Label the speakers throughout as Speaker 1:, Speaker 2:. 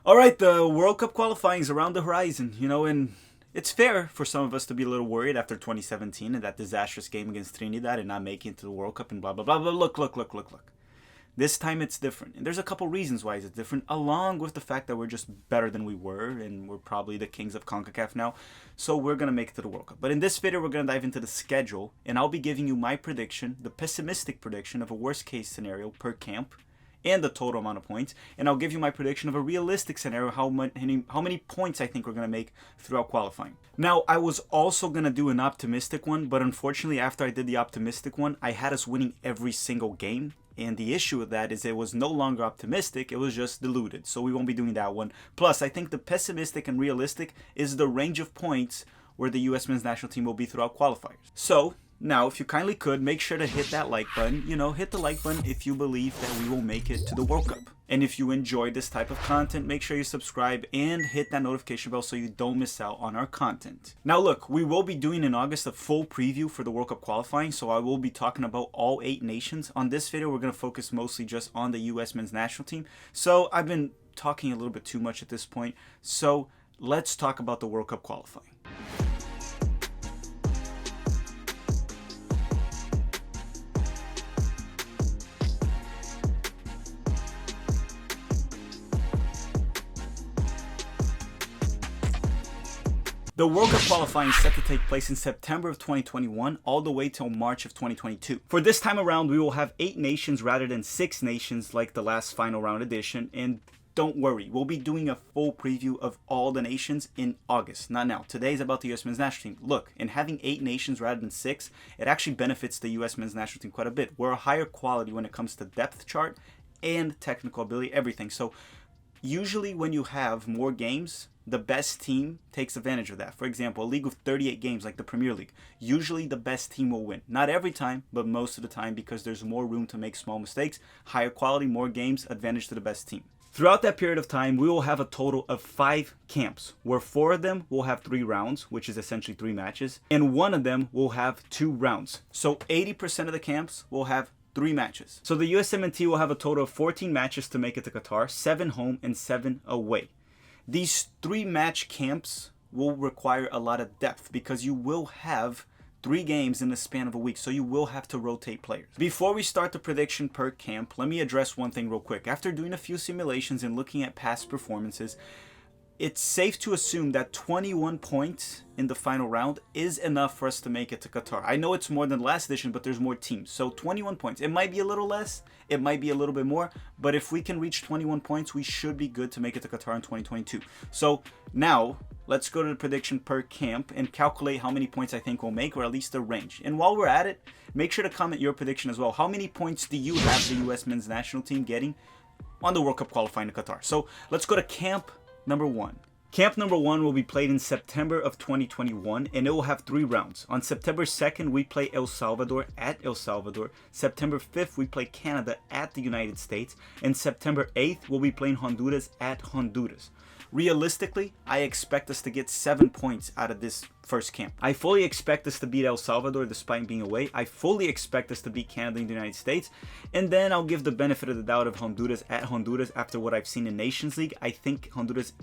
Speaker 1: All right, the World Cup qualifying is around the horizon, and it's fair for some of us to be a little worried after 2017 and that disastrous game against Trinidad and not making it to the World Cup and blah, blah, blah. But look. This time it's different. And there's a couple reasons why it's different, along with the fact that we're just better than we were and we're probably the kings of CONCACAF now. So we're going to make it to the World Cup. But in this video, we're going to dive into the schedule and I'll be giving you my prediction, the pessimistic prediction of a worst case scenario per camp and the total amount of points. And I'll give you my prediction of a realistic scenario, how many points I think we're going to make throughout qualifying. Now, I was also going to do an optimistic one, but unfortunately after I did the optimistic one, I had us winning every single game. And the issue with that is it was no longer optimistic, it was just diluted. So we won't be doing that one. Plus, I think the pessimistic and realistic is the range of points where the US men's national team will be throughout qualifiers. So, now, if you kindly could, make sure to hit that like button. Hit the like button if you believe that we will make it to the World Cup. And if you enjoy this type of content, make sure you subscribe and hit that notification bell so you don't miss out on our content. Now look, we will be doing in August a full preview for the World Cup qualifying, so I will be talking about all 8 nations. On this video, we're going to focus mostly just on the US men's national team. So I've been talking a little bit too much at this point, so let's talk about the World Cup qualifying. The World Cup qualifying is set to take place in September of 2021 all the way till March of 2022. For this time around, we will have 8 nations rather than 6 nations like the last final round edition. And don't worry, we'll be doing a full preview of all the nations in August, not now. Today is about the US men's national team. Look, in having 8 nations rather than 6, it actually benefits the US men's national team quite a bit. We're a higher quality when it comes to depth chart and technical ability, everything. So usually when you have more games, the best team takes advantage of that. For example, a league with 38 games like the Premier League, usually the best team will win. Not every time, but most of the time because there's more room to make small mistakes, higher quality, more games, advantage to the best team. Throughout that period of time, we will have a total of 5 camps, where 4 of them will have 3 rounds, which is essentially 3 matches, and 1 of them will have 2 rounds. So 80% of the camps will have 3 matches. So the USMNT will have a total of 14 matches to make it to Qatar, 7 home and 7 away. These 3 match camps will require a lot of depth because you will have 3 games in the span of a week, so you will have to rotate players. Before we start the prediction per camp, let me address one thing real quick. After doing a few simulations and looking at past performances, it's safe to assume that 21 points in the final round is enough for us to make it to Qatar. I know it's more than last edition, but there's more teams. So 21 points. It might be a little less, it might be a little bit more, but if we can reach 21 points, we should be good to make it to Qatar in 2022. So now, let's go to the prediction per camp and calculate how many points I think we'll make, or at least the range. And while we're at it, make sure to comment your prediction as well. How many points do you have the US men's national team getting on the World Cup qualifying to Qatar? So let's go to camp number 1. Camp number 1 will be played in September of 2021 and it will have 3 rounds. On September 2nd, we play El Salvador at El Salvador. September 5th, we play Canada at the United States. And September 8th, we'll be playing Honduras at Honduras. Realistically, I expect us to get 7 points out of this first camp. I fully expect us to beat El Salvador despite being away. I fully expect us to beat Canada and the United States. And then I'll give the benefit of the doubt of Honduras at Honduras after what I've seen in Nations League. I think Honduras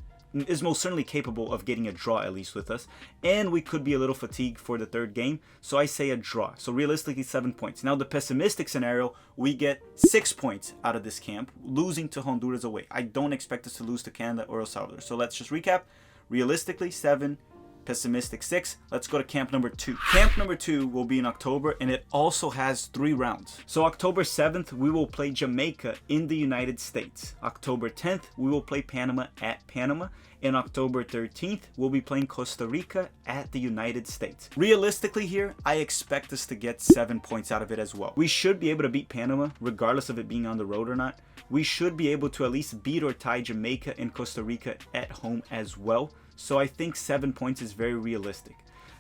Speaker 1: is most certainly capable of getting a draw at least with us, and we could be a little fatigued for the 3rd game, so I say a draw. So realistically 7 points. Now the pessimistic scenario, we get 6 points out of this camp, losing to Honduras away. I don't expect us to lose to Canada or El Salvador. So let's just recap. Realistically 7, pessimistic 6. Let's go to camp number 2. Camp number 2 will be in October and it also has 3 rounds. So October 7th, we will play Jamaica in the United States. October 10th, we will play Panama at Panama. And October 13th, we'll be playing Costa Rica at the United States. Realistically here, I expect us to get 7 points out of it as well. We should be able to beat Panama, regardless of it being on the road or not. We should be able to at least beat or tie Jamaica and Costa Rica at home as well. So I think 7 points is very realistic.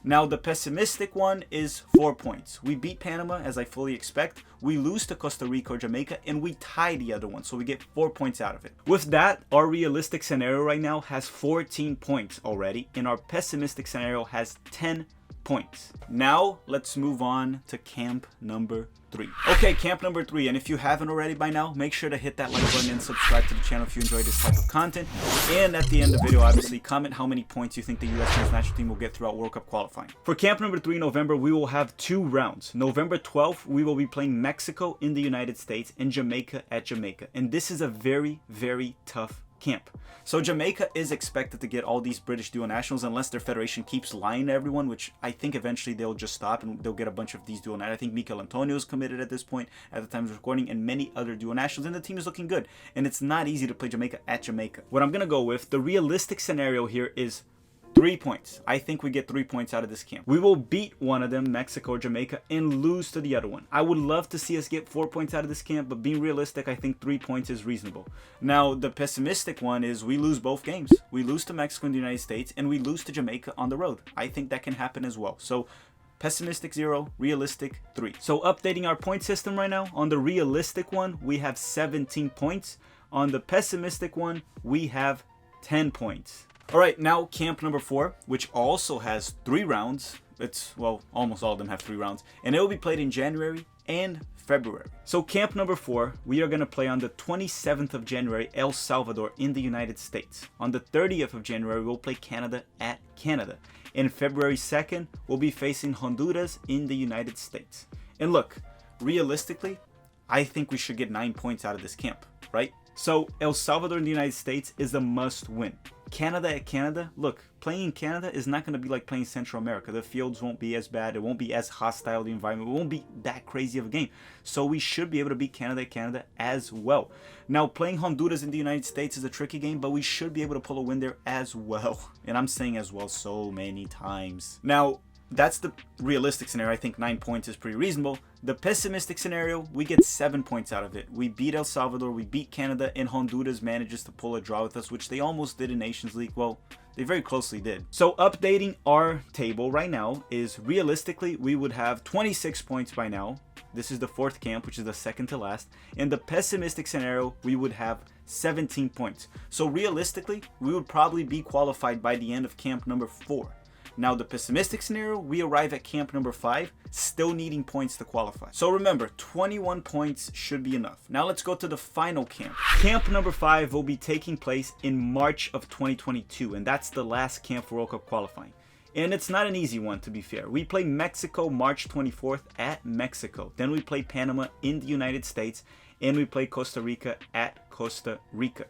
Speaker 1: Now the pessimistic one is 4 points. We beat Panama as I fully expect. We lose to Costa Rica or Jamaica and we tie the other one. So we get 4 points out of it. With that, our realistic scenario right now has 14 points already and our pessimistic scenario has 10 points. Now let's move on to camp number 3. Okay, camp number 3, and if you haven't already by now, make sure to hit that like button and subscribe to the channel if you enjoy this type of content. And at the end of the video, obviously, comment how many points you think the US men's national team will get throughout World Cup qualifying. For camp number 3 in November, we will have 2 rounds. November 12th, we will be playing Mexico in the United States and Jamaica at Jamaica. And this is a very, very tough camp. So Jamaica is expected to get all these British dual nationals unless their federation keeps lying to everyone, which I think eventually they'll just stop and they'll get a bunch of these dual nationals. I think Mikel Antonio is committed at this point at the time of recording, and many other dual nationals, and the team is looking good. And it's not easy to play Jamaica at Jamaica. What I'm going to go with, the realistic scenario here is 3 points. I think we get 3 points out of this camp. We will beat one of them, Mexico or Jamaica, and lose to the other one. I would love to see us get 4 points out of this camp, but being realistic, I think 3 points is reasonable. Now, the pessimistic one is we lose both games. We lose to Mexico and the United States, and we lose to Jamaica on the road. I think that can happen as well. So, pessimistic 0, realistic 3. So, updating our point system right now, on the realistic one, we have 17 points. On the pessimistic one, we have 10 points. Alright, now camp number 4, which also has 3 rounds. Well, almost all of them have 3 rounds. And it will be played in January and February. So camp number 4, we are going to play on the 27th of January, El Salvador in the United States. On the 30th of January, we'll play Canada at Canada. And February 2nd, we'll be facing Honduras in the United States. And look, realistically, I think we should get 9 points out of this camp, right? So El Salvador in the United States is a must win. Canada at Canada, look, playing in Canada is not going to be like playing Central America. The fields won't be as bad. It won't be as hostile, the environment. It won't be that crazy of a game. So we should be able to beat Canada at Canada as well. Now, playing Honduras in the United States is a tricky game, but we should be able to pull a win there as well. And I'm saying as well so many times. Now, that's the realistic scenario. I think 9 points is pretty reasonable. The pessimistic scenario, we get 7 points out of it. We beat El Salvador, we beat Canada, and Honduras manages to pull a draw with us, which they almost did in Nations League. Well, they very closely did. So updating our table right now is realistically, we would have 26 points by now. This is the 4th camp, which is the second to last. In the pessimistic scenario, we would have 17 points. So realistically, we would probably be qualified by the end of camp number 4. Now, the pessimistic scenario, we arrive at camp number 5, still needing points to qualify. So remember, 21 points should be enough. Now let's go to the final camp. Camp number 5 will be taking place in March of 2022, and that's the last camp for World Cup qualifying. And it's not an easy one, to be fair. We play Mexico March 24th at Mexico. Then we play Panama in the United States, and we play Costa Rica at Costa Rica.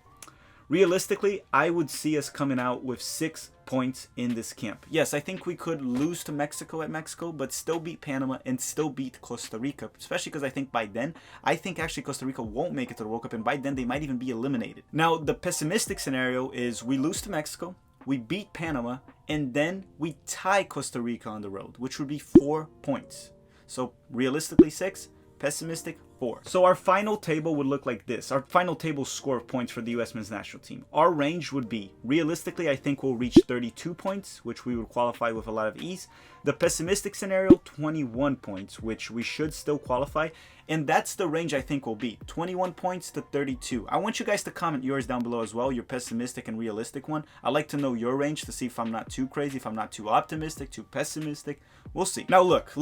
Speaker 1: Realistically, I would see us coming out with 6 points in this camp. Yes, I think we could lose to Mexico at Mexico, but still beat Panama and still beat Costa Rica, especially because I think by then, I think actually Costa Rica won't make it to the World Cup, and by then they might even be eliminated. Now, the pessimistic scenario is we lose to Mexico, we beat Panama, and then we tie Costa Rica on the road, which would be 4 points. So realistically 6, pessimistic 4. So our final table would look like this. Our final table score of points for the US men's national team. Our range would be, realistically, I think we'll reach 32 points, which we would qualify with a lot of ease. The pessimistic scenario, 21 points, which we should still qualify. And that's the range I think will be, 21 points to 32. I want you guys to comment yours down below as well, your pessimistic and realistic one. I like to know your range to see if I'm not too crazy, if I'm not too optimistic, too pessimistic. We'll see. Now look.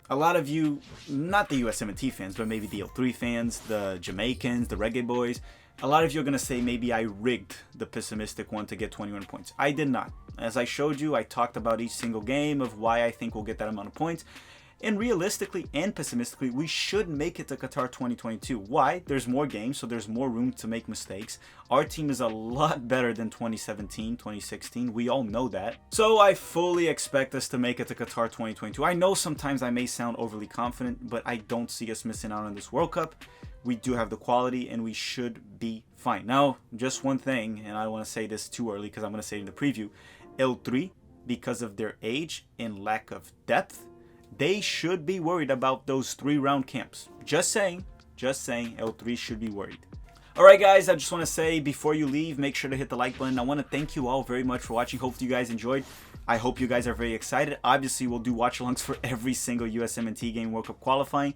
Speaker 1: A lot of you, not the USMNT fans, but maybe the L3 fans, the Jamaicans, the Reggae Boys, a lot of you are going to say maybe I rigged the pessimistic one to get 21 points. I did not. As I showed you, I talked about each single game of why I think we'll get that amount of points. And realistically and pessimistically, we should make it to Qatar 2022. Why? There's more games, so there's more room to make mistakes. Our team is a lot better than 2017, 2016. We all know that. So I fully expect us to make it to Qatar 2022. I know sometimes I may sound overly confident, but I don't see us missing out on this World Cup. We do have the quality, and we should be fine. Now, just one thing, and I don't want to say this too early because I'm going to say it in the preview. L3, because of their age and lack of depth, they should be worried about those 3-round camps. Just saying, L3 should be worried. Alright guys, I just want to say before you leave, make sure to hit the like button. I want to thank you all very much for watching. Hopefully you guys enjoyed. I hope you guys are very excited. Obviously, we'll do watch-alongs for every single USMNT game World Cup qualifying.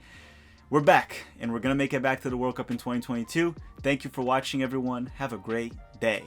Speaker 1: We're back, and we're going to make it back to the World Cup in 2022. Thank you for watching, everyone. Have a great day.